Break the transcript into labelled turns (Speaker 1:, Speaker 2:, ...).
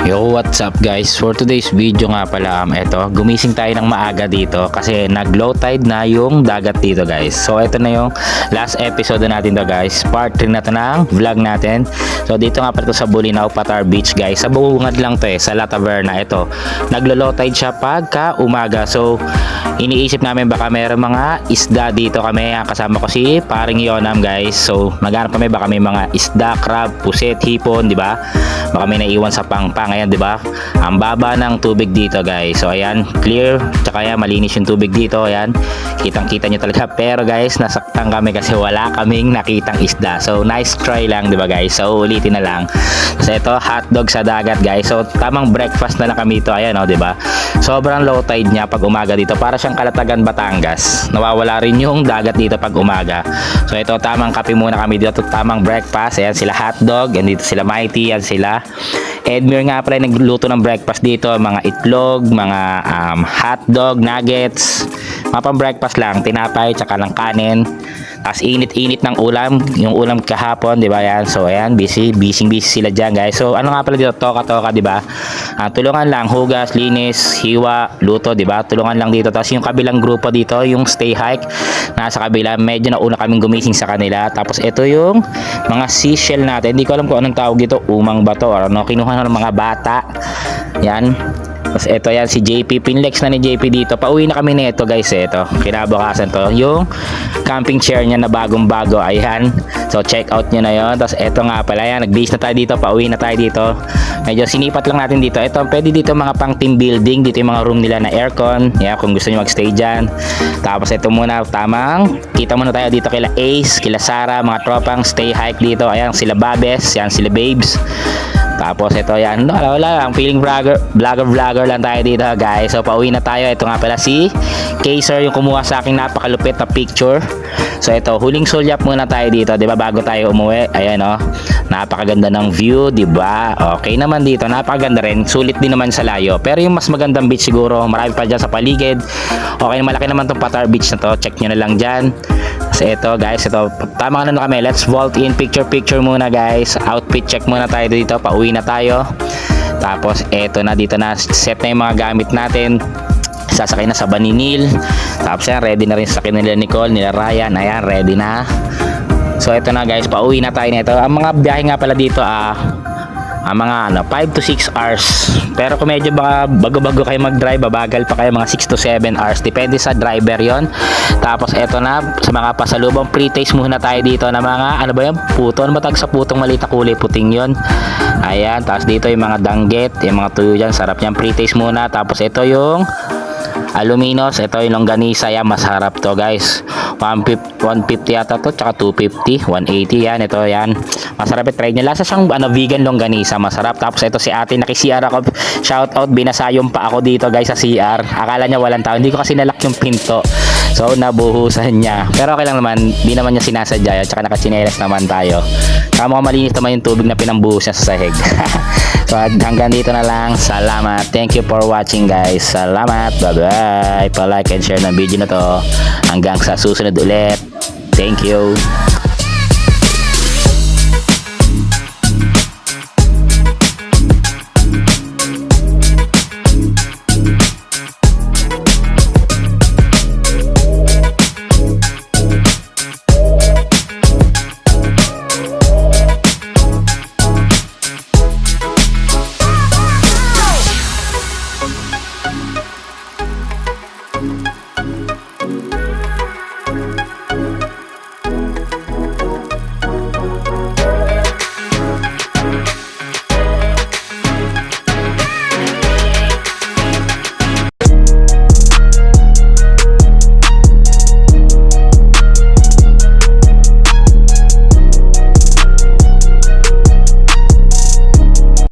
Speaker 1: Yo, what's up guys? For today's video nga pala, eto, gumising tayo ng maaga dito kasi nag-low tide na yung dagat dito guys. So ito na yung last episode natin to guys. Part 3 na to ng vlog natin. So dito nga pala to sa Bolinao, Patar Beach guys. Sa bungad lang to sa La Taverna. Ito, naglo-low tide siya pagka umaga. So iniisip namin baka mayroong mga isda dito kami. Kasama ko si paring Yonam guys. So maghanap kami baka may mga isda, crab, puset, hipon, di ba? Baka may naiwan sa pangpang. Ayan, di ba? Ang baba ng tubig dito, guys. So ayan, clear, tsaka yan, malinis yung tubig dito. Ayan, kitang-kita nyo talaga. Pero guys, nasaktan kami kasi wala kaming nakitang isda. So nice try lang, di ba guys? So ulitin na lang. So ito, hotdog sa dagat, guys. So tamang breakfast na lang kami ito. Ayan, di ba? Sobrang low tide niya pag umaga dito. Para siyang Kalatagan, Batangas. Nawawala rin yung dagat dito pag umaga. So ito, tamang kape muna kami dito. Tamang breakfast. Ayan sila hotdog. And dito sila Mighty. Ayan sila Edmure nga pala nagluto ng breakfast dito, mga itlog, mga hotdog, nuggets, mga pang breakfast lang, tinapay, tsaka lang kanin. Tapos init-init ng ulam, yung ulam kahapon, di ba yan? So ayan, busy sila dyan guys. So ano nga pala dito, toka-toka, di ba? Tulungan lang, hugas, linis, hiwa, luto, di ba? Tulungan lang dito. Tapos yung kabilang grupo dito, yung stay hike, nasa kabila, medyo nauna kaming gumising sa kanila. Tapos ito yung mga seashell natin. Hindi ko alam kung anong tawag dito, umang bato or ano, kinuha ng mga bata. Yan. Tapos ito yan si JP, pinlex na ni JP dito. Pauwi na kami nito guys, ito. Kinabukasan to. Yung camping chair niya na bagong-bago, ayan. So check out nyo na yon. Tapos ito nga pala yan, nag-base na tayo dito, pauwi na tayo dito. Medyo sinipat lang natin dito. Ito, pwede dito mga pang team building. Dito yung mga room nila na aircon. Yan, kung gusto nyo magstay dyan. Tapos ito muna, tamang kita muna tayo dito kila Ace, kila Sarah, mga tropang stay hike dito. Ayan, sila Babes, yan sila Babes. Tapos ito yan, wala lang, feeling vlogger lang tayo dito guys. So pauwi na tayo. Ito nga pala si Kaiser yung kumuha sa aking napakalupit na picture. So ito, huling sulyap muna tayo dito, 'di ba, bago tayo umuwi. Ayan oh. Napakaganda ng view, 'di ba? Okay naman dito, napakaganda rin. Sulit din naman sa layo. Pero yung mas magandang beach siguro, marami pa diyan sa paligid. Okay, malaki naman tong Patar Beach na to. Check niyo na lang diyan. Kasi ito guys, ito tama na kami. Let's vault in, picture muna guys. Outfit check muna tayo dito, pauwi na tayo. Tapos eto na, dito na set na yung mga gamit natin. Sasakay na sa Baninil. Tapos yan, ready na rin sa sakyan nila Nicole, nila Ryan. Ayan, ready na. So eto na guys, pauwi na tayo nito. Ang mga biyahe nga pala dito mga 5 to 6 hours. Pero kung medyo baka bago-bago kayo mag-drive, babagal pa kayo, mga 6 to 7 hours. Depende sa driver yon. Tapos eto na, sa mga pasalubong, pre-taste muna tayo dito na mga, ano ba yan? Puto. Ano ba tag sa putong maliit na kulay puting yon? Ayan, tapos dito yung mga danggit, yung mga tuyo dyan, sarap yan. Pre-taste muna. Tapos ito yung aluminos, ito yung longganisa, yan, masarap to guys. 150 yata to, tsaka 250, 180 yan, ito yan. Masarap, try nyo. Lasa siyang vegan longganisa, masarap. Tapos ito si ate, naki-CR ako. Shout out, binasayong pa ako dito guys sa CR. Akala niya walang tao, hindi ko kasi nalock yung pinto. So nabuhusan niya. Pero okay lang naman, di naman niya sinasadya. Tsaka nakachinelas naman tayo. Kaya malinis naman yung tubig na pinambuhos niya sa sahig. So hanggang dito na lang. Salamat. Thank you for watching guys. Salamat. Bye-bye. Pa-like and share ng video na to. Hanggang sa susunod ulit. Thank you.